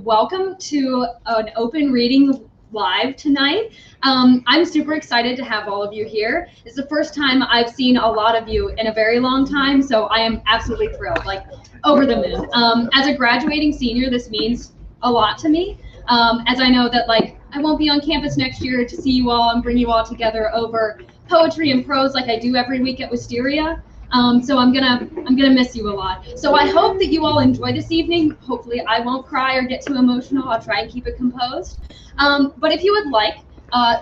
welcome to an open reading live tonight. I'm super excited to have all of you here. It's the first time I've seen a lot of you in a very long time, so I am absolutely thrilled, like over the moon. As a graduating senior, this means a lot to me, as I know that I won't be on campus next year to see you all and bring you all together over poetry and prose like I do every week at Wisteria. So I'm gonna miss you a lot. So I hope that you all enjoy this evening. Hopefully I won't cry or get too emotional. I'll try and keep it composed. But if you would like,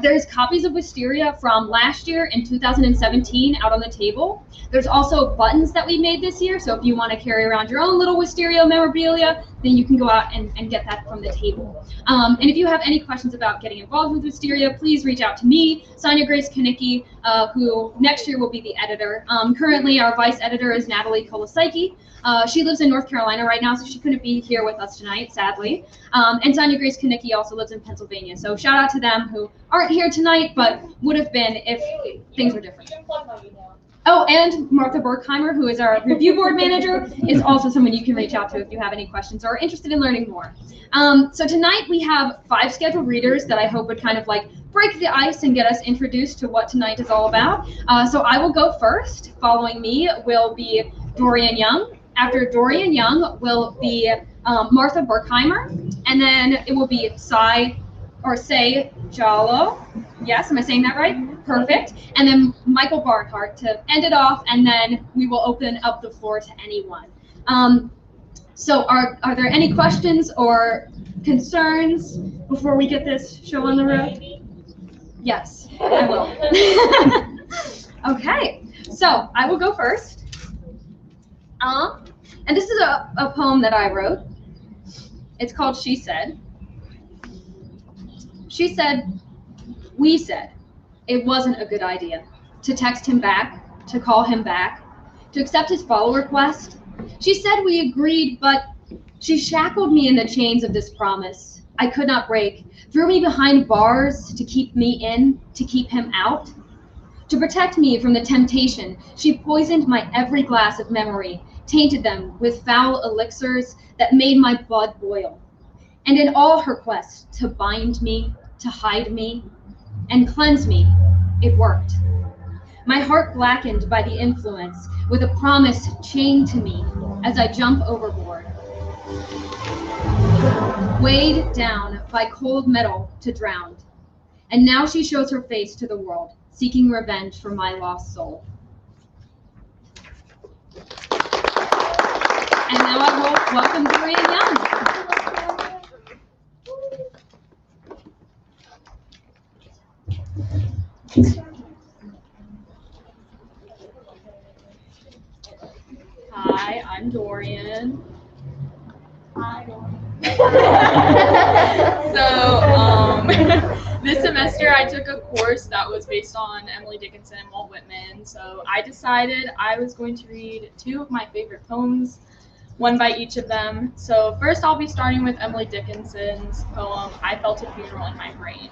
there's copies of Wisteria from last year in 2017 out on the table. There's also buttons that we made this year, so if you want to carry around your own little Wisteria memorabilia, then you can go out and get that from the table. And if you have any questions about getting involved with Wisteria, please reach out to me, Sonia Grace Kanicki, who next year will be the editor. Currently, our vice editor is Natalie Kolosicki. She lives in North Carolina right now, so she couldn't be here with us tonight, sadly. And Sonia Grace Kanicki also lives in Pennsylvania. So shout out to them who aren't here tonight, but would have been if things were different. Oh, and Martha Berkheimer, who is our review board manager, is also someone you can reach out to if you have any questions or are interested in learning more. So tonight we have 5 scheduled readers that I hope would kind of break the ice and get us introduced to what tonight is all about. So I will go first. Following me will be Dorian Young. After Dorian Young will be Martha Berkheimer, and then it will be Say Jallo. Yes, am I saying that right? Perfect. And then Michael Barnhart to end it off, and then we will open up the floor to anyone. So are there any questions or concerns before we get this show on the road? Yes, I will. Okay, so I will go first. And this is a poem that I wrote. It's called She Said. She said, we said, it wasn't a good idea to text him back, to call him back, to accept his follow request. She said we agreed, but she shackled me in the chains of this promise I could not break, threw me behind bars to keep me in, to keep him out. To protect me from the temptation, she poisoned my every glass of memory, tainted them with foul elixirs that made my blood boil. And in all her quest to bind me, to hide me, and cleanse me, it worked. My heart blackened by the influence, with a promise chained to me as I jump overboard. Weighed down by cold metal to drown. And now she shows her face to the world, seeking revenge for my lost soul. And now I will welcome Dorian Young. Hi, I'm Dorian. Hi, Dorian. So, this semester I took a course that was based on Emily Dickinson and Walt Whitman. So I decided I was going to read 2 of my favorite poems, one by each of them. So first I'll be starting with Emily Dickinson's poem, I Felt a Funeral in My Brain.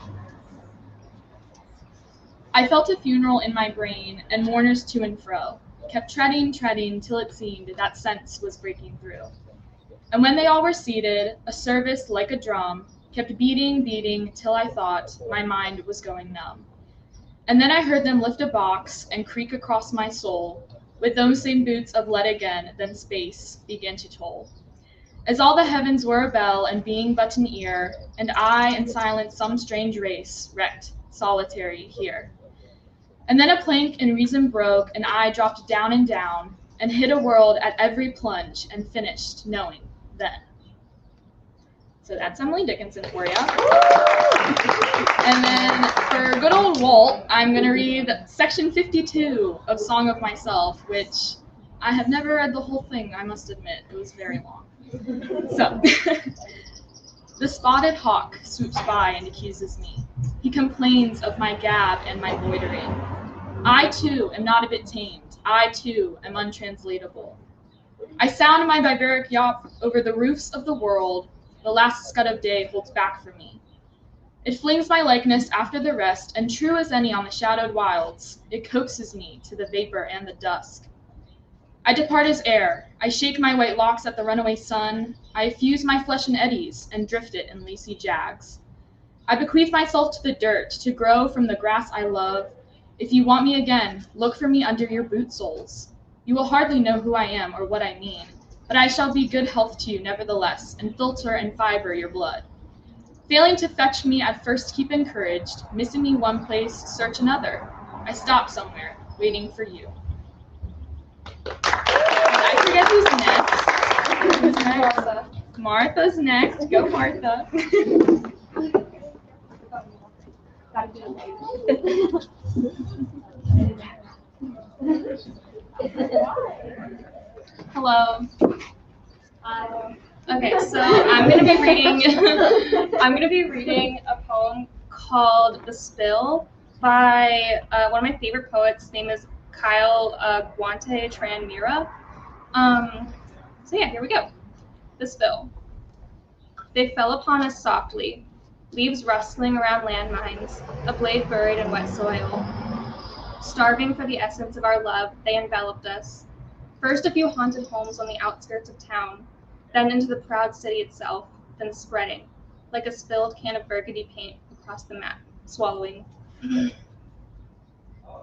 I felt a funeral in my brain, and mourners to and fro kept treading, till it seemed that sense was breaking through. And when they all were seated, a service like a drum kept beating, till I thought my mind was going numb. And then I heard them lift a box and creak across my soul, with those same boots of lead again, then space began to toll. As all the heavens were a bell and being but an ear, and I in silence some strange race, wrecked, solitary here. And then a plank in reason broke, and I dropped down and hit a world at every plunge, and finished knowing then. So that's Emily Dickinson for you. And then for good old Walt, I'm going to read section 52 of Song of Myself, which I have never read the whole thing, I must admit. It was very long. So, the spotted hawk swoops by and accuses me. He complains of my gab and my loitering. I, too, am not a bit tamed. I, too, am untranslatable. I sound my barbaric yawp over the roofs of the world. The last scud of day holds back for me. It flings my likeness after the rest, and true as any on the shadowed wilds, it coaxes me to the vapor and the dusk. I depart as air. I shake my white locks at the runaway sun. I fuse my flesh in eddies and drift it in lacy jags. I bequeath myself to the dirt to grow from the grass I love. If you want me again, look for me under your boot soles. You will hardly know who I am or what I mean, but I shall be good health to you nevertheless, and filter and fiber your blood. Failing to fetch me at first, keep encouraged. Missing me one place, search another. I stop somewhere, waiting for you. I forget who's next. Who's next? Martha's next. Go, Martha. Hello. Okay, so I'm gonna be reading a poem called "The Spill" by one of my favorite poets. His name is Kyle Guante Tran Mira. So yeah, here we go. The Spill. They fell upon us softly, leaves rustling around landmines, a blade buried in wet soil. Starving for the essence of our love, they enveloped us. First a few haunted homes on the outskirts of town, then into the proud city itself, then spreading, like a spilled can of burgundy paint across the map, swallowing.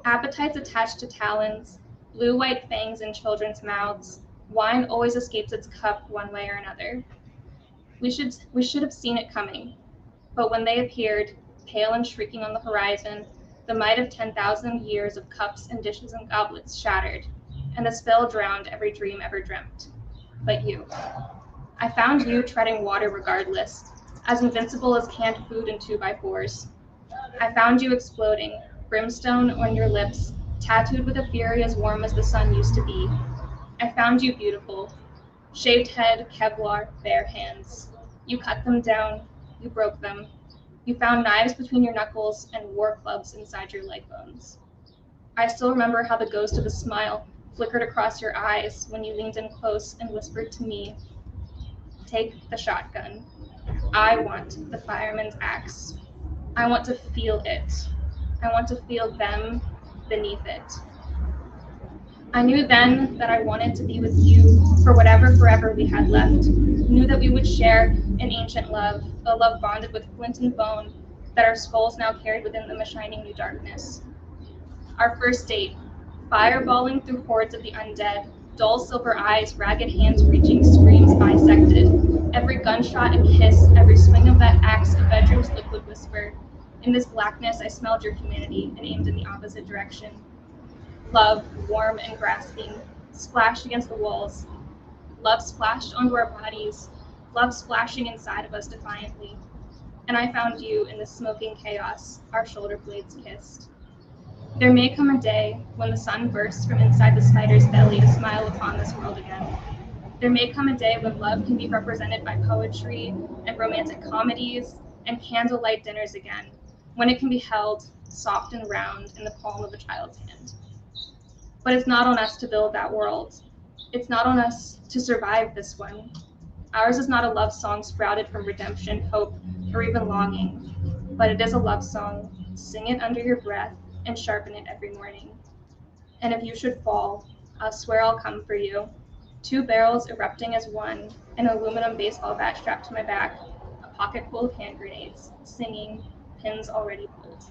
Appetites attached to talons, blue-white fangs in children's mouths, wine always escapes its cup one way or another. We should have seen it coming, but when they appeared, pale and shrieking on the horizon, the might of 10,000 years of cups and dishes and goblets shattered, and the spill drowned every dream ever dreamt. But you. I found you treading water regardless, as invincible as canned food and 2x4s. I found you exploding, brimstone on your lips, tattooed with a fury as warm as the sun used to be. I found you beautiful. Shaved head, Kevlar, bare hands. You cut them down, you broke them. You found knives between your knuckles and war clubs inside your leg bones. I still remember how the ghost of a smile flickered across your eyes when you leaned in close and whispered to me, "Take the shotgun. I want the fireman's axe. I want to feel it. I want to feel them beneath it." I knew then that I wanted to be with you for whatever forever we had left. Knew that we would share an ancient love, a love bonded with flint and bone, that our skulls now carried within them a shining new darkness. Our first date, fireballing through hordes of the undead, dull silver eyes, ragged hands reaching, screams bisected. Every gunshot a kiss, every swing of that axe a bedroom's liquid whisper. In this blackness I smelled your humanity and aimed in the opposite direction. Love, warm and grasping, splashed against the walls. Love splashed onto our bodies, love splashing inside of us defiantly. And I found you in the smoking chaos, our shoulder blades kissed. There may come a day when the sun bursts from inside the spider's belly to smile upon this world again. There may come a day when love can be represented by poetry and romantic comedies and candlelight dinners again, when it can be held, soft and round, in the palm of a child's hand. But it's not on us to build that world. It's not on us to survive this one. Ours is not a love song sprouted from redemption, hope, or even longing, but it is a love song. Sing it under your breath and sharpen it every morning. And if you should fall, I'll swear I'll come for you. 2 barrels erupting as one, an aluminum baseball bat strapped to my back, a pocket full of hand grenades, singing, pins already pulled.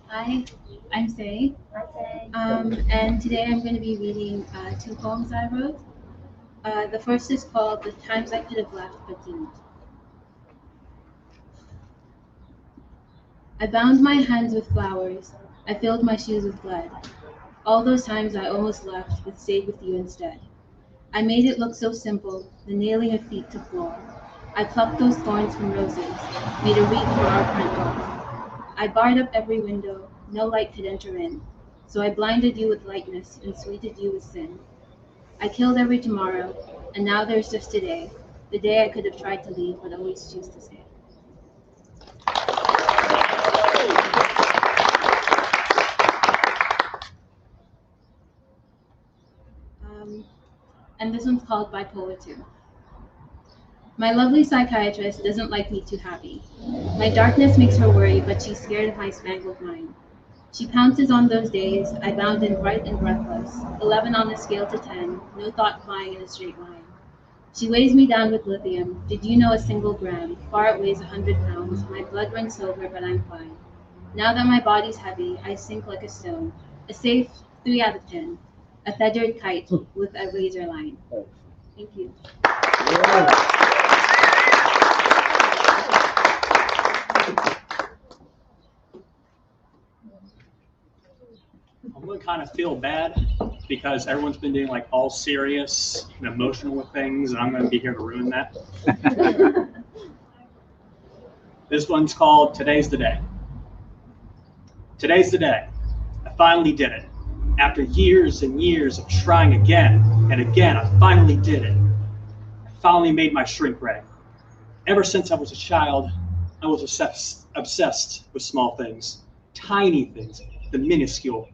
Hi, I'm Faye. And today I'm going to be reading 2 poems I wrote. The first is called "The Times I Could Have Left But Didn't." I bound my hands with flowers. I filled my shoes with lead. All those times I almost left, but stayed with you instead. I made it look so simple, the nailing of feet to floor. I plucked those thorns from roses, made a wreath for our front door. I barred up every window, no light could enter in. So I blinded you with lightness and sweeted you with sin. I killed every tomorrow, and now there's just today, the day I could have tried to leave but always choose to stay. And this one's called Bipolar 2. My lovely psychiatrist doesn't like me too happy. My darkness makes her worry, but she's scared of my spangled mind. She pounces on those days I bound in bright and breathless, 11 on a scale to 10, no thought flying in a straight line. She weighs me down with lithium. Did you know a single gram? Far it weighs 100 pounds. My blood runs silver, but I'm fine. Now that my body's heavy, I sink like a stone. A safe 3 out of 10. A feathered kite with a razor line. Thank you. I'm going to kind of feel bad because everyone's been doing like all serious and emotional with things, and I'm going to be here to ruin that. This one's called Today's the Day. Today's the day. I finally did it. After years and years of trying again and again, I finally did it. I finally made my shrink ray. Ever since I was a child, I was obsessed with small things, tiny things, the minuscule.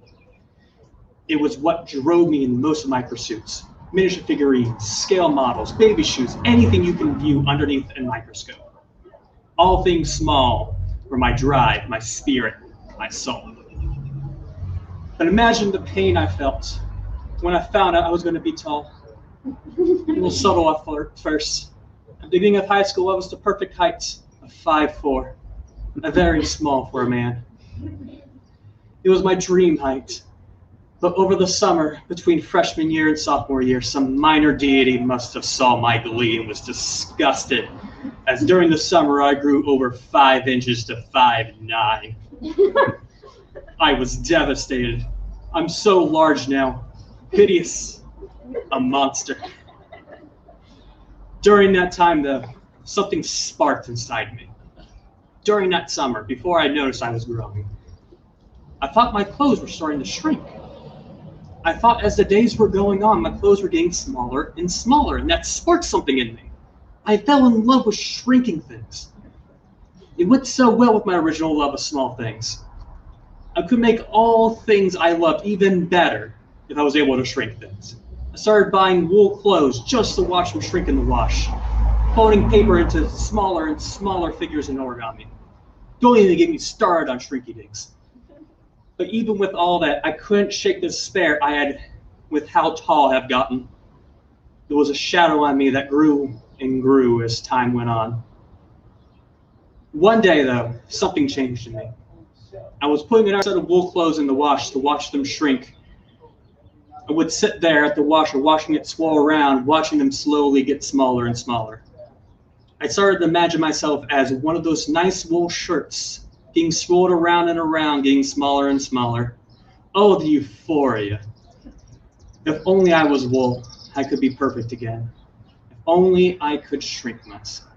It was what drove me in most of my pursuits. Miniature figurines, scale models, baby shoes, anything you can view underneath a microscope. All things small were my drive, my spirit, my soul. But imagine the pain I felt when I found out I was going to be tall. A little subtle at first. At the beginning of high school, I was the perfect height of 5'4", very small for a man. It was my dream height. But over the summer, between freshman year and sophomore year, some minor deity must have saw my glee and was disgusted, as during the summer I grew over 5 inches to 5'9". I was devastated. I'm so large now, hideous, a monster. During that time, though, something sparked inside me. During that summer, before I noticed I was growing, I thought my clothes were starting to shrink. I thought as the days were going on, my clothes were getting smaller and smaller, and that sparked something in me. I fell in love with shrinking things. It went so well with my original love of small things. I could make all things I loved even better if I was able to shrink things. I started buying wool clothes just to watch them shrink in the wash, folding paper into smaller and smaller figures in origami. Don't even get me started on shrinky dinks. But even with all that, I couldn't shake the despair I had with how tall I have gotten. There was a shadow on me that grew and grew as time went on. One day, though, something changed in me. I was putting another set of wool clothes in the wash to watch them shrink. I would sit there at the washer, watching it swirl around, watching them slowly get smaller and smaller. I started to imagine myself as one of those nice wool shirts, getting swirled around and around, getting smaller and smaller. Oh, the euphoria. If only I was wool, I could be perfect again. If only I could shrink myself.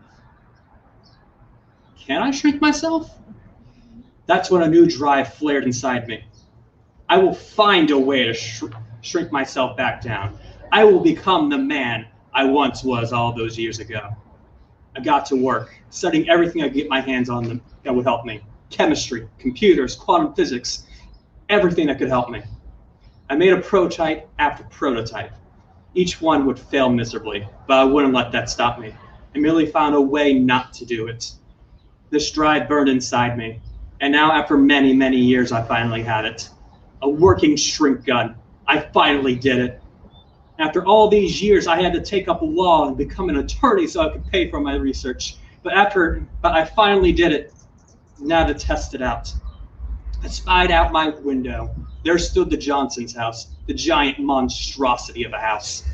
Can I shrink myself? That's when a new drive flared inside me. I will find a way to shrink myself back down. I will become the man I once was all those years ago. I got to work, studying everything I could get my hands on that would help me. Chemistry, computers, quantum physics, everything that could help me. I made a prototype after prototype. Each one would fail miserably, but I wouldn't let that stop me. I merely found a way not to do it. This drive burned inside me, and now after many, many years, I finally had it. A working shrink gun. I finally did it. After all these years, I had to take up law and become an attorney so I could pay for my research. But I finally did it. Now to test it out. I spied out my window. There stood the Johnson's house, the giant monstrosity of a house.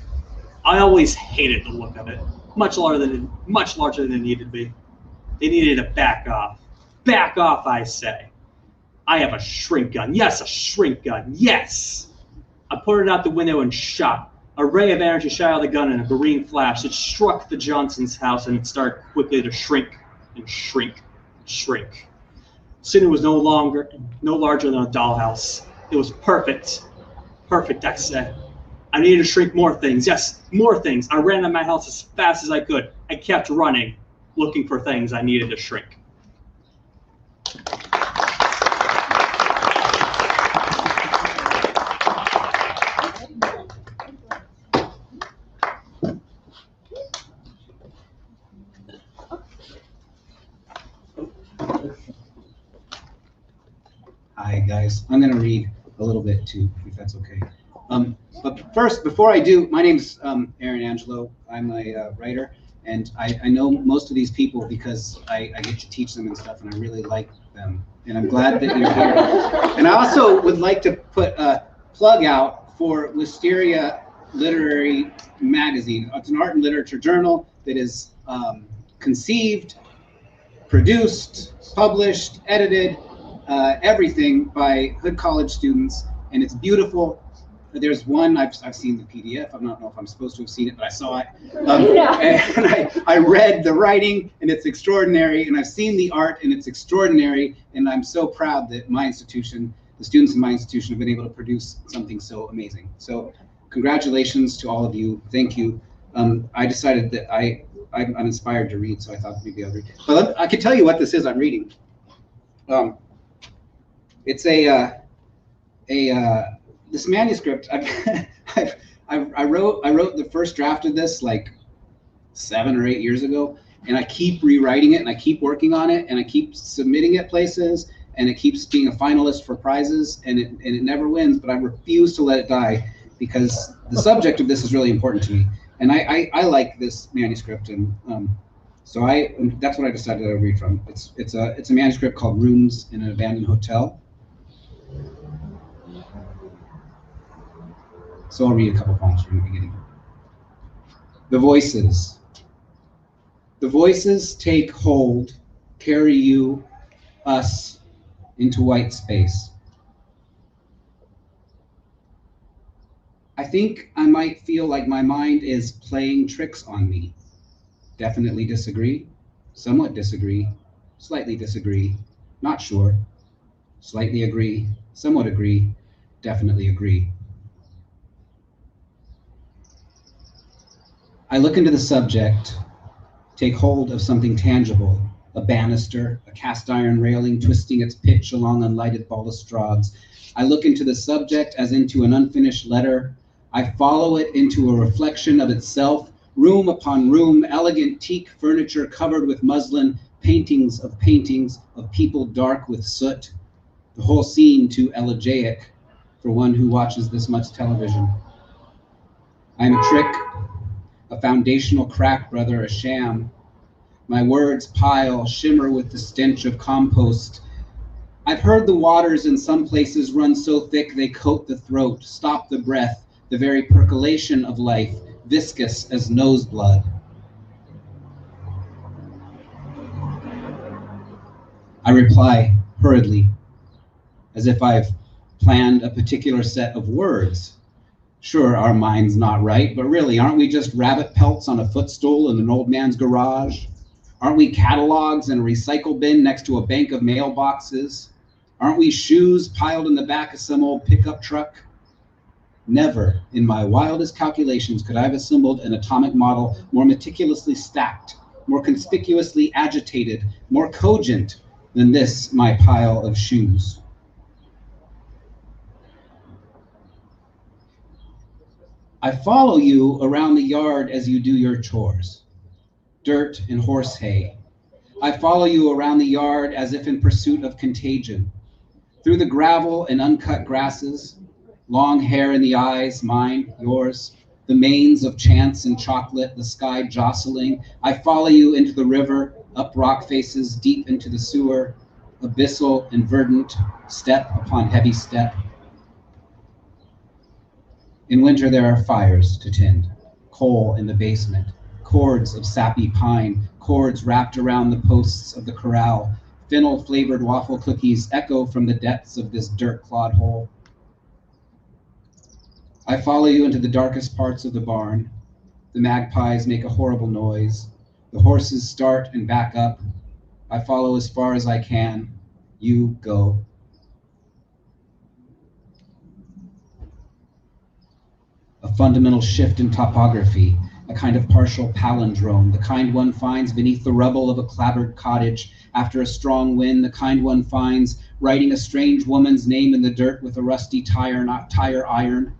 I always hated the look of it. Much larger than it needed to be. They needed to back off. Back off, I say. I have a shrink gun. Yes, a shrink gun. Yes. I put it out the window and shot. A ray of energy shot out of the gun in a green flash. It struck the Johnson's house and it started quickly to shrink and shrink and shrink. Sydney was no larger than a dollhouse. It was perfect. Perfect, I said. I needed to shrink more things. Yes, more things. I ran out of my house as fast as I could. I kept running, looking for things I needed to shrink. Hi guys, I'm going to read a little bit too, if that's okay. But first, before I do, my name's Aaron Angelo. I'm a writer, and I know most of these people because I get to teach them and stuff, and I really like them. And I'm glad that you're here. And I also would like to put a plug out for Wisteria Literary Magazine. It's an art and literature journal that is conceived, produced, published, edited, everything by Hood College students, and it's beautiful. There's one, I've seen the PDF. I don't know if I'm supposed to have seen it, but I saw it. And I read the writing, and it's extraordinary, and I've seen the art, and it's extraordinary, and I'm so proud that my institution, the students in my institution, have been able to produce something so amazing. So congratulations to all of you. Thank you. I decided that I'm inspired to read, so I thought maybe I'll read. But I can tell you what this is I'm reading. It's this manuscript. I wrote the first draft of this like 7 or 8 years ago, and I keep rewriting it, and I keep working on it, and I keep submitting it places, and it keeps being a finalist for prizes, and it never wins. But I refuse to let it die because the subject of this is really important to me, and I like this manuscript, and so that's what I decided to read from. It's a manuscript called Rooms in an Abandoned Hotel. So I'll read a couple poems from the beginning. The voices. The voices take hold, carry you, us, into white space. I think I might feel like my mind is playing tricks on me. Definitely disagree, somewhat disagree, slightly disagree, not sure, slightly agree, somewhat agree, definitely agree. I look into the subject, take hold of something tangible, a banister, a cast iron railing twisting its pitch along unlighted balustrades. I look into the subject as into an unfinished letter. I follow it into a reflection of itself, room upon room, elegant teak furniture covered with muslin, paintings of people dark with soot. The whole scene too elegiac for one who watches this much television. I am a trick, a foundational crack, brother, a sham. My words pile, shimmer with the stench of compost. I've heard the waters in some places run so thick they coat the throat, stop the breath, the very percolation of life, viscous as nose blood. I reply hurriedly, as if I've planned a particular set of words. Sure, our mind's not right, but really, aren't we just rabbit pelts on a footstool in an old man's garage? Aren't we catalogs in a recycle bin next to a bank of mailboxes? Aren't we shoes piled in the back of some old pickup truck? Never, in my wildest calculations, could I have assembled an atomic model more meticulously stacked, more conspicuously agitated, more cogent than this, my pile of shoes. I follow you around the yard as you do your chores, dirt and horse hay. I follow you around the yard as if in pursuit of contagion, through the gravel and uncut grasses, long hair in the eyes, mine, yours, the manes of chance and chocolate, the sky jostling. I follow you into the river, up rock faces, deep into the sewer, abyssal and verdant, step upon heavy step. In winter, there are fires to tend, coal in the basement, cords of sappy pine, cords wrapped around the posts of the corral, fennel-flavored waffle cookies echo from the depths of this dirt-clawed hole. I follow you into the darkest parts of the barn. The magpies make a horrible noise. The horses start and back up. I follow as far as I can. You go. A fundamental shift in topography, a kind of partial palindrome, the kind one finds beneath the rubble of a clapboard cottage after a strong wind, the kind one finds writing a strange woman's name in the dirt with a rusty tire iron.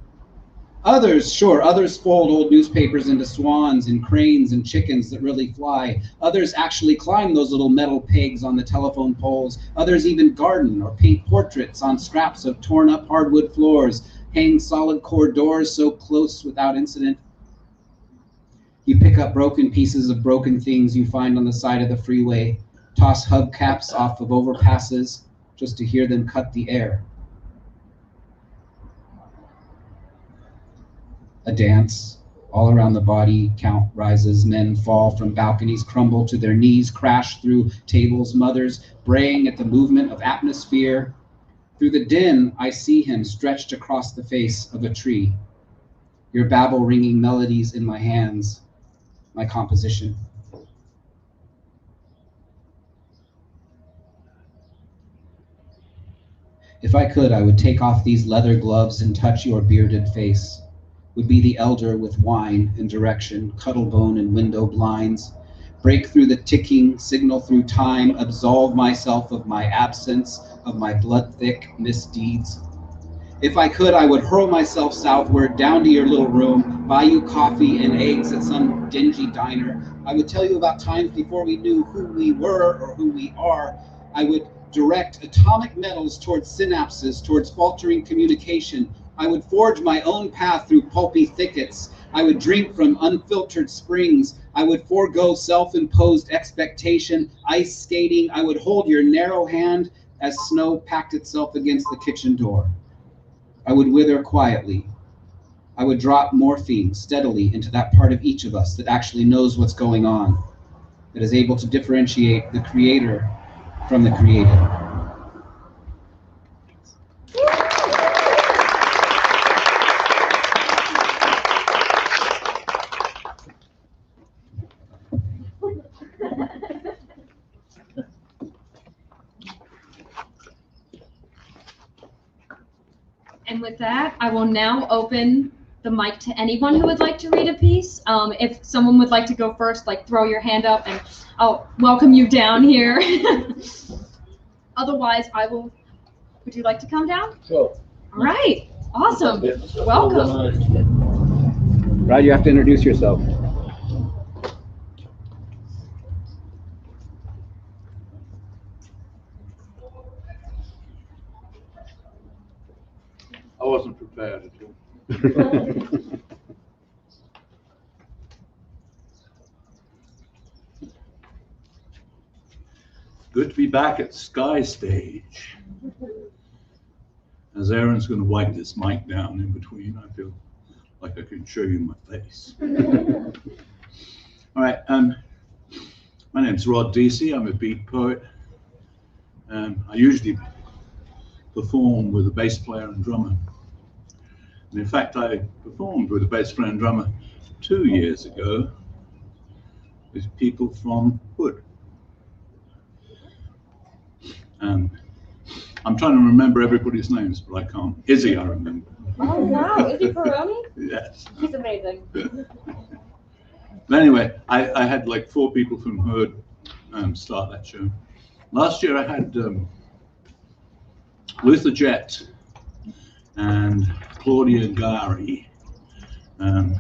Others fold old newspapers into swans and cranes and chickens that really fly. Others actually climb those little metal pegs on the telephone poles. Others even garden or paint portraits on scraps of torn up hardwood floors, hang solid core doors so close without incident. You pick up broken pieces of broken things you find on the side of the freeway, toss hubcaps off of overpasses just to hear them cut the air. A dance, all around the body, count rises, men fall from balconies, crumble to their knees, crash through tables, mothers braying at the movement of atmosphere. Through the din, I see him stretched across the face of a tree. Your babble ringing melodies in my hands, my composition. If I could, I would take off these leather gloves and touch your bearded face. Would be the elder with wine and direction, cuttlebone and window blinds, break through the ticking, signal through time, absolve myself of my absence, of my blood-thick misdeeds. If I could, I would hurl myself southward, down to your little room, buy you coffee and eggs at some dingy diner. I would tell you about times before we knew who we were or who we are. I would direct atomic metals towards synapses, towards faltering communication. I would forge my own path through pulpy thickets. I would drink from unfiltered springs. I would forego self-imposed expectation, ice skating. I would hold your narrow hand as snow packed itself against the kitchen door. I would wither quietly. I would drop morphine steadily into that part of each of us that actually knows what's going on, that is able to differentiate the creator from the created. And with that, I will now open the mic to anyone who would like to read a piece. If someone would like to go first, like throw your hand up and I'll welcome you down here. Otherwise, would you like to come down? Sure. All right, awesome. Welcome. Brad, you have to introduce yourself. I wasn't prepared at all. Good to be back at Sky Stage. As Aaron's going to wipe this mic down in between, I feel like I can show you my face. All right, my name's Rod Deasy. I'm a beat poet. I usually perform with a bass player and drummer. And in fact, I performed with a bass player and drummer 2 years ago with people from Hood. I'm trying to remember everybody's names, but I can't. Izzy, I remember. Oh, wow. Izzy Peroni? Yes. He's amazing. But anyway, I had like 4 people from Hood start that show. Last year I had Luther Jett and Claudia Gari,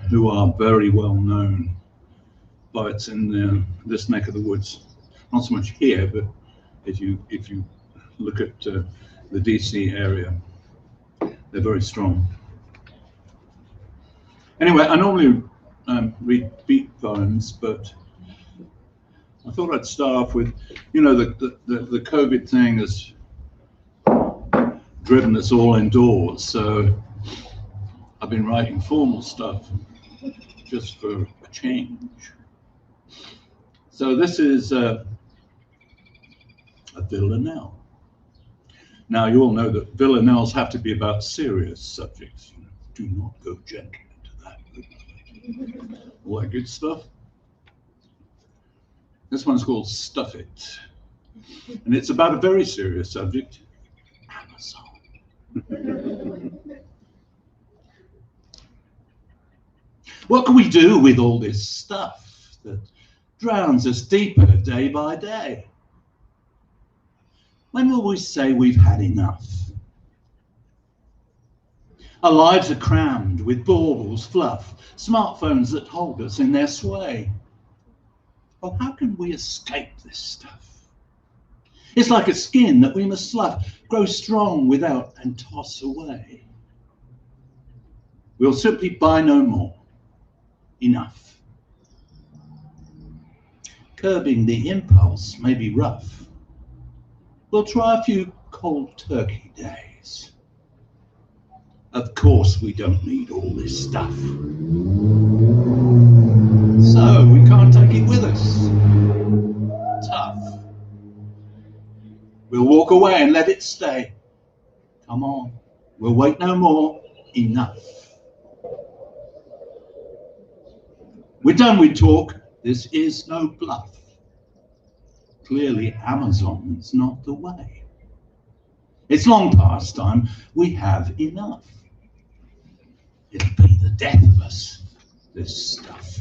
who are very well known poets in this neck of the woods. Not so much here, but if you look at the DC area, they're very strong. Anyway, I normally read beat poems, but I thought I'd start off with, the COVID thing has driven us all indoors, so I've been writing formal stuff just for a change. So this is a villanelle. Now you all know that villanelles have to be about serious subjects. Do not go gentle into that. All that good stuff. This one's called Stuff It. And it's about a very serious subject, Amazon. What can we do with all this stuff that drowns us deeper day by day? When will we say we've had enough? Our lives are crammed with baubles, fluff, smartphones that hold us in their sway. Well, how can we escape this stuff? It's like a skin that we must slough, grow strong without and toss away. We'll simply buy no more. Enough. Curbing the impulse may be rough. We'll try a few cold turkey days. Of course we don't need all this stuff. So we can't take it with us. Tough. We'll walk away and let it stay. Come on, we'll wait no more. Enough. We're done with talk. This is no bluff. Clearly, Amazon's not the way. It's long past time. We have enough. It'll be the death of us, this stuff.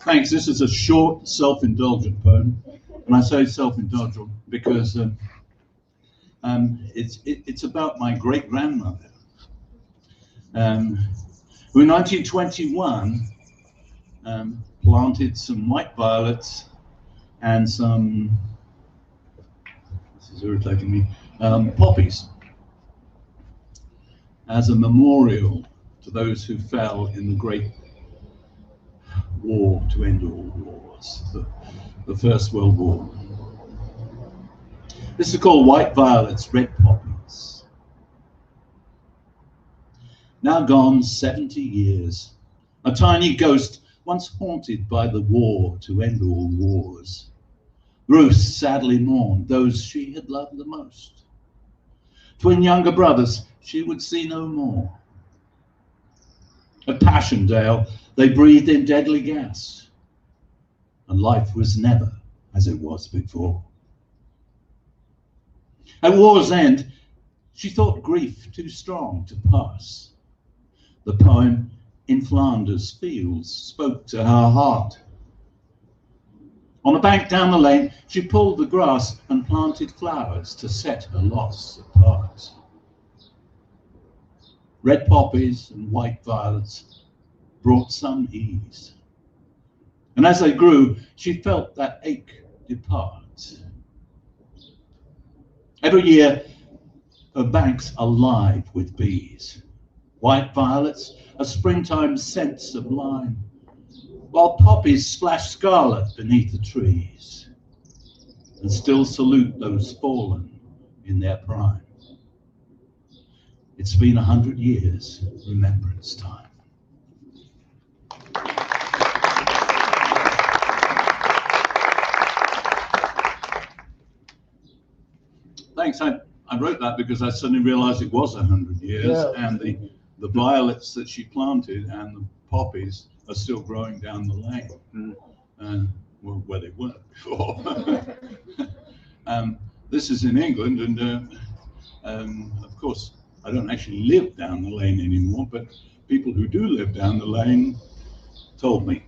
Thanks. This is a short, self-indulgent poem. And I say self-indulgent because it's about my great-grandmother, who in 1921 planted some white violets and some, this is irritating me, poppies as a memorial to those who fell in the Great War to end all wars, the First World War. This is called White Violets, Red Poppies. Now gone 70 years, a tiny ghost once haunted by the war to end all wars. Ruth sadly mourned those she had loved the most. Twin younger brothers she would see no more. At Passchendaele they breathed in deadly gas, and life was never as it was before. At war's end, she thought grief too strong to pass. The poem In Flanders Fields spoke to her heart. On a bank down the lane, she pulled the grass and planted flowers to set her loss apart. Red poppies and white violets brought some ease. And as they grew, she felt that ache depart. Every year, her banks are alive with bees. White violets, a springtime scent sublime, while poppies splash scarlet beneath the trees, and still salute those fallen in their prime. It's been 100 years, remembrance time. Thanks. I wrote that because I suddenly realized it was 100 years, and the violets that she planted and the poppies are still growing down the lane, well, where they weren't before. This is in England, and of course, I don't actually live down the lane anymore, but people who do live down the lane told me,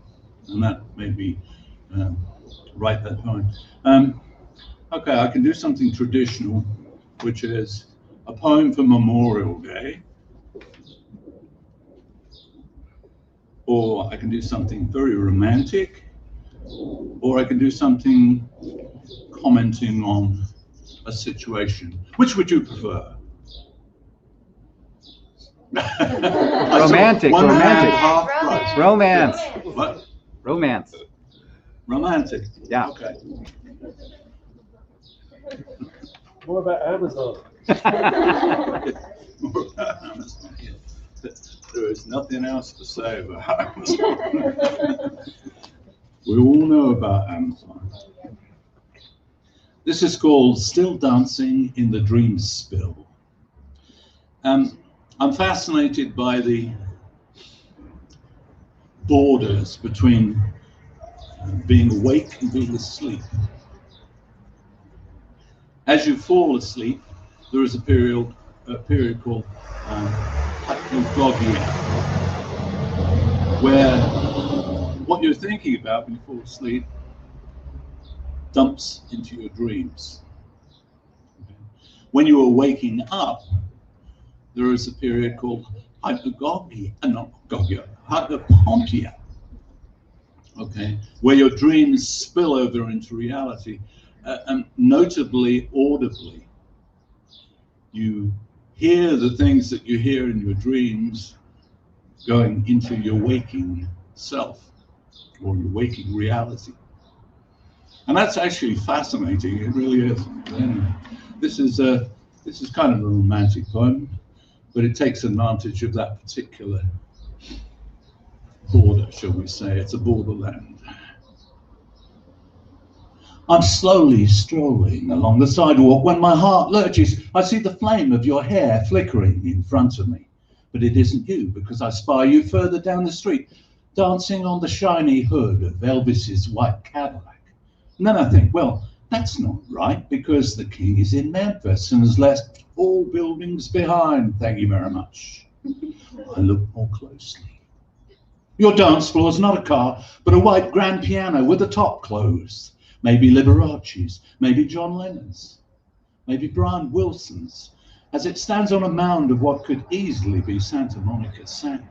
and that made me write that poem. Okay, I can do something traditional, which is a poem for Memorial Day, or I can do something very romantic, or I can do something commenting on a situation. Which would you prefer? Romantic, romantic. Romance. What? Romance. Romantic. Yeah. Okay. More about Amazon. There is nothing else to say about Amazon. We all know about Amazon. This is called Still Dancing in the Dream Spill. I'm fascinated by the borders between being awake and being asleep. As you fall asleep, there is a period called hypnagogia, where what you're thinking about when you fall asleep dumps into your dreams. When you are waking up, there is a period called hypnagogia, hypnopompia, okay, where your dreams spill over into reality, and notably audibly. You hear the things that you hear in your dreams going into your waking self or your waking reality. And that's actually fascinating. It really is. Anyway, this is kind of a romantic poem, but it takes advantage of that particular border, shall we say. It's a borderland. I'm slowly strolling along the sidewalk when my heart lurches. I see the flame of your hair flickering in front of me. But it isn't you, because I spy you further down the street, dancing on the shiny hood of Elvis's white Cadillac. And then I think, well, that's not right, because the king is in Memphis and has left all buildings behind. Thank you very much. I look more closely. Your dance floor is not a car, but a white grand piano with the top closed. Maybe Liberace's, maybe John Lennon's, maybe Brian Wilson's, as it stands on a mound of what could easily be Santa Monica sand.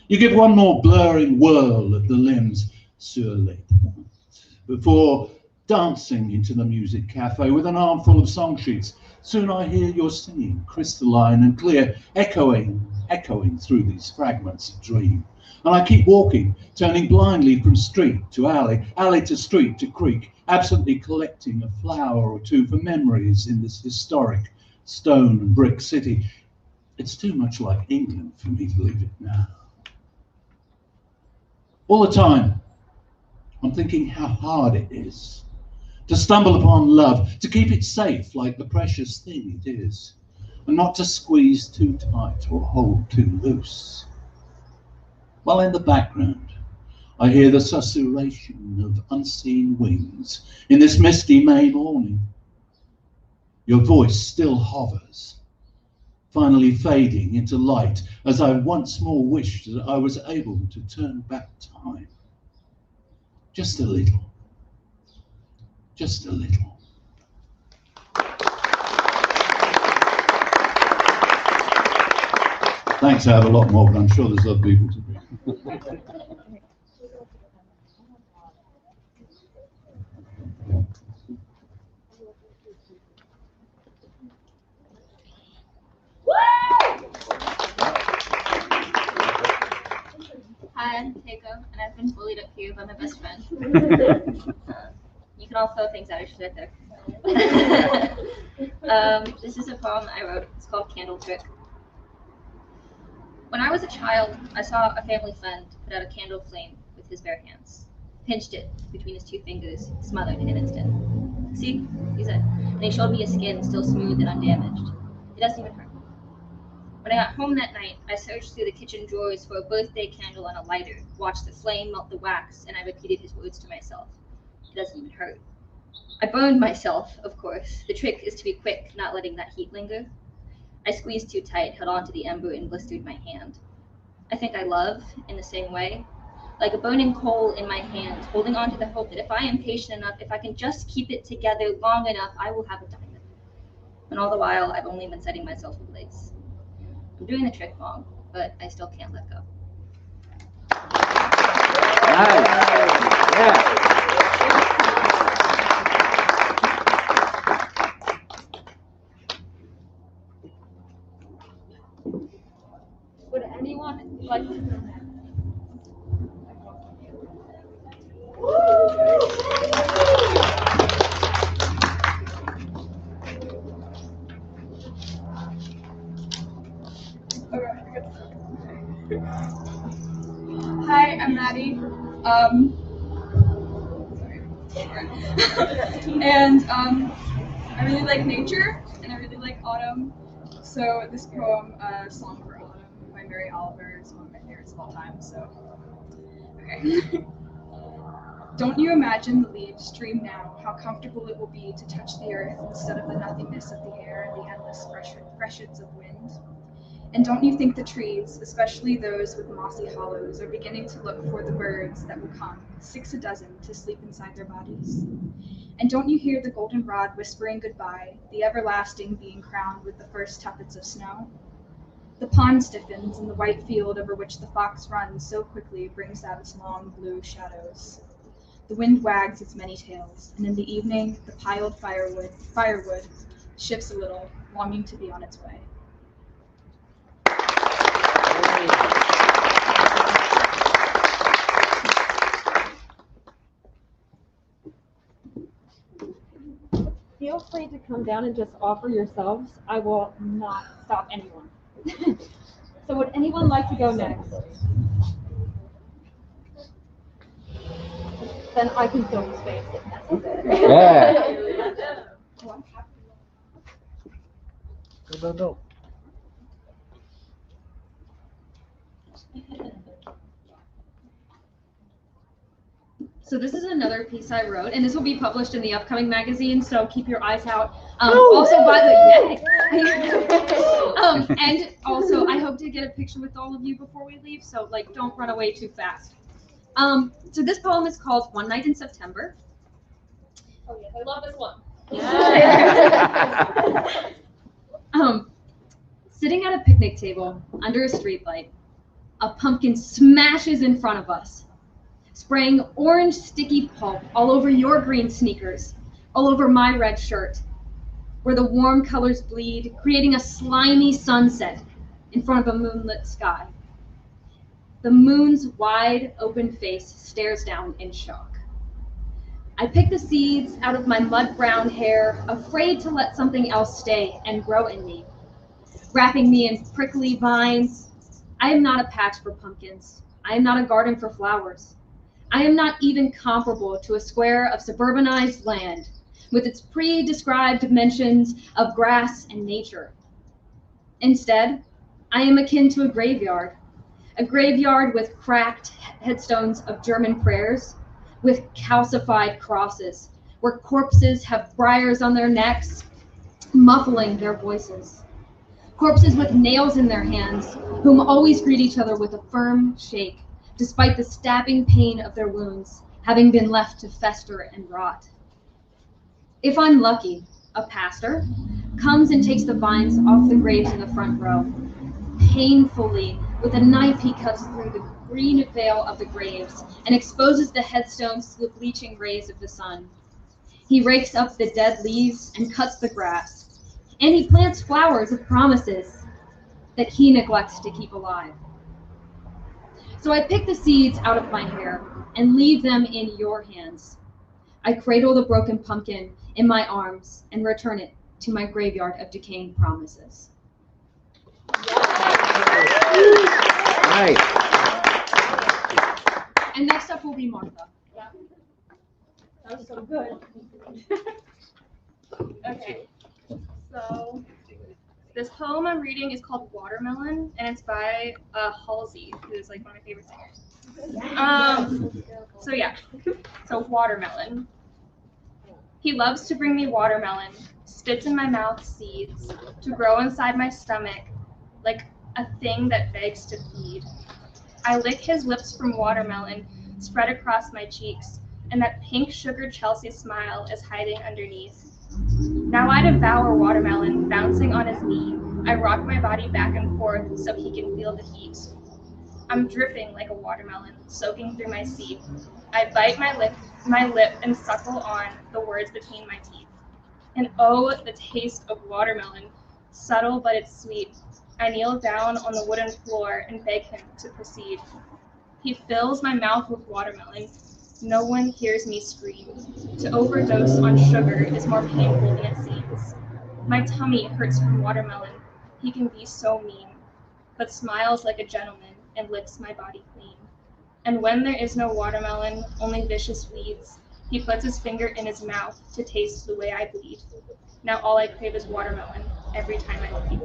You give one more blurring whirl of the limbs sur les pointes before dancing into the music cafe with an armful of song sheets. Soon I hear your singing, crystalline and clear, echoing through these fragments of dream. And I keep walking, turning blindly from street to alley, alley to street to creek, absently collecting a flower or two for memories in this historic stone and brick city. It's too much like England for me to leave it now. All the time, I'm thinking how hard it is to stumble upon love, to keep it safe like the precious thing it is, and not to squeeze too tight or hold too loose. While in the background, I hear the susurration of unseen wings in this misty May morning. Your voice still hovers, finally fading into light as I once more wished that I was able to turn back time. Just a little. Just a little. Thanks, I have a lot more, but I'm sure there's other people to be. Hi, I'm Keiko, and I've been bullied up here by my best friend. You can all throw things at her, she's right there. This is a poem I wrote. It's called Candle Trick. When I was a child, I saw a family friend put out a candle flame with his bare hands, pinched it between his two fingers, smothered in an instant. See, he said, and he showed me his skin still smooth and undamaged. It doesn't even hurt. When I got home that night, I searched through the kitchen drawers for a birthday candle and a lighter, watched the flame melt the wax, and I repeated his words to myself. It doesn't even hurt. I burned myself, of course. The trick is to be quick, not letting that heat linger. I squeezed too tight, held onto the ember, and blistered my hand. I think I love in the same way, like a burning coal in my hand, holding on to the hope that if I am patient enough, if I can just keep it together long enough, I will have a diamond. And all the while, I've only been setting myself ablaze. I'm doing the trick wrong, but I still can't let go. Nice. Yeah. Would anyone like to? Hi, I'm Maddie. And I really like nature and I really like autumn. So this poem, Song for Autumn by Mary Oliver is one of my favorites of all time. So, okay. Don't you imagine the leaves stream now, how comfortable it will be to touch the earth instead of the nothingness of the air and the endless freshets of wind? And don't you think the trees, especially those with mossy hollows, are beginning to look for the birds that will come, 6 a dozen, to sleep inside their bodies? And don't you hear the goldenrod whispering goodbye, the everlasting being crowned with the first tuppets of snow? The pond stiffens, and the white field over which the fox runs so quickly brings out its long blue shadows. The wind wags its many tails, and in the evening the piled firewood shifts a little, longing to be on its way. Feel free to come down and just offer yourselves. I will not stop anyone. So would anyone like to go next? Then I can fill the space if necessary. Yeah. No. So this is another piece I wrote, and this will be published in the upcoming magazine, so keep your eyes out. Also, by the and also, I hope to get a picture with all of you before we leave, so like, don't run away too fast. So this poem is called One Night in September. Oh yes, I love this one. Sitting at a picnic table under a streetlight, a pumpkin smashes in front of us, spraying orange sticky pulp all over your green sneakers, all over my red shirt, where the warm colors bleed, creating a slimy sunset in front of a moonlit sky. The moon's wide open face stares down in shock. I pick the seeds out of my mud-brown hair, afraid to let something else stay and grow in me, wrapping me in prickly vines. I am not a patch for pumpkins. I am not a garden for flowers. I am not even comparable to a square of suburbanized land with its pre-described dimensions of grass and nature. Instead, I am akin to a graveyard with cracked headstones of German prayers, with calcified crosses, where corpses have briars on their necks, muffling their voices. Corpses with nails in their hands, whom always greet each other with a firm shake, despite the stabbing pain of their wounds, having been left to fester and rot. If I'm lucky, a pastor comes and takes the vines off the graves in the front row. Painfully, with a knife, he cuts through the green veil of the graves and exposes the headstones to the bleaching rays of the sun. He rakes up the dead leaves and cuts the grass, and he plants flowers of promises that he neglects to keep alive. So I pick the seeds out of my hair and leave them in your hands. I cradle the broken pumpkin in my arms and return it to my graveyard of decaying promises. Nice. And next up will be Martha. Yeah. That was so good. Okay. So this poem I'm reading is called Watermelon, and it's by Halsey, who's like one of my favorite singers. So Watermelon. He loves to bring me watermelon, spits in my mouth seeds, to grow inside my stomach like a thing that begs to feed. I lick his lips from watermelon spread across my cheeks, and that pink sugar Chelsea smile is hiding underneath. Now I devour watermelon, bouncing on his knee. I rock my body back and forth so he can feel the heat. I'm dripping like a watermelon, soaking through my seat. I bite my lip and suckle on the words between my teeth. And oh, the taste of watermelon, subtle but it's sweet. I kneel down on the wooden floor and beg him to proceed. He fills my mouth with watermelon. No one hears me scream. To overdose on sugar is more painful than it seems. My tummy hurts from watermelon. He can be so mean, but smiles like a gentleman and licks my body clean. And when there is no watermelon, only vicious weeds, he puts his finger in his mouth to taste the way I bleed. Now all I crave is watermelon every time I bleed.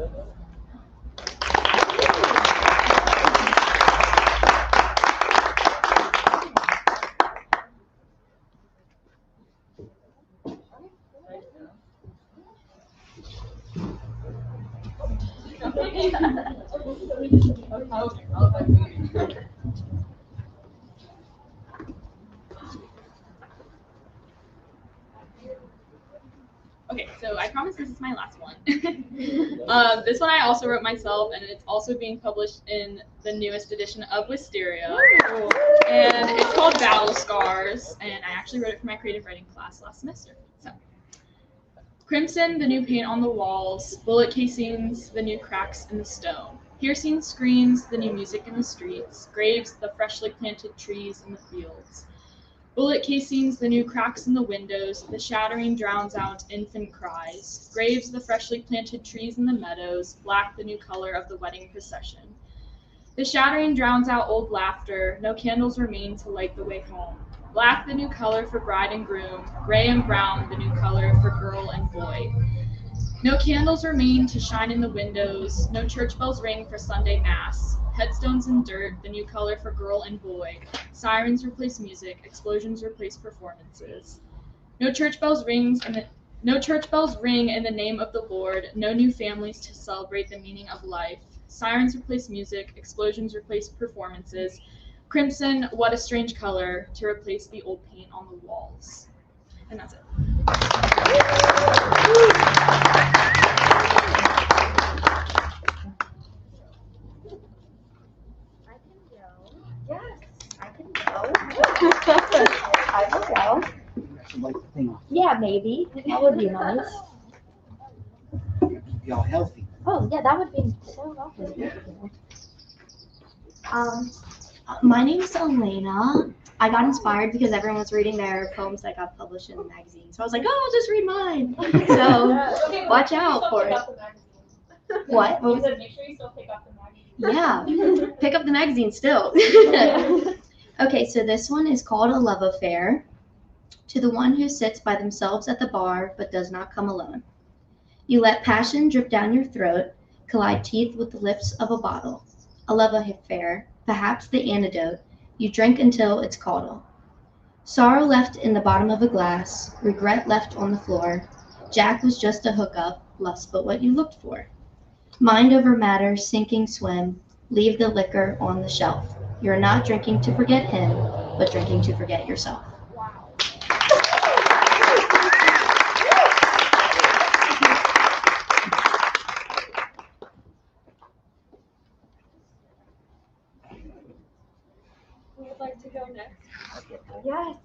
Okay, so I promise this is my last one. This one I also wrote myself, and it's also being published in the newest edition of Wisteria. And it's called Battle Scars, and I actually wrote it for my creative writing class last semester. So, crimson, the new paint on the walls, bullet casings, the new cracks in the stone, piercing screams, the new music in the streets, graves, the freshly planted trees in the fields. Bullet casings, the new cracks in the windows, the shattering drowns out infant cries. Graves, the freshly planted trees in the meadows, black, the new color of the wedding procession. The shattering drowns out old laughter, no candles remain to light the way home. Black, the new color for bride and groom, gray and brown, the new color for girl and boy. No candles remain to shine in the windows, no church bells ring for Sunday Mass. Headstones in dirt, the new color for girl and boy. Sirens replace music, explosions replace performances. No church bells ring in the name of the Lord, no new families to celebrate the meaning of life. Sirens replace music, explosions replace performances. Crimson, what a strange color, to replace the old paint on the walls. And that's it. Yes, I can go. I will go. Should light the thing off. Yeah, maybe. That would be nice. Keep y'all healthy. Oh, yeah, that would be so lovely. My name's Elena. I got inspired because everyone was reading their poems that got published in the magazine. So I was like, oh, I'll just read mine. So watch out for it. What? You said make sure you still pick up the magazine. Yeah, pick up the magazine still. Okay, so this one is called A Love Affair. To the one who sits by themselves at the bar but does not come alone. You let passion drip down your throat, collide teeth with the lips of a bottle. A love affair, perhaps the antidote. You drink until it's caudal. Sorrow left in the bottom of a glass, regret left on the floor. Jack was just a hookup, lust but what you looked for. Mind over matter, sinking swim, leave the liquor on the shelf. You're not drinking to forget him, but drinking to forget yourself. Who would like to go next? Yes.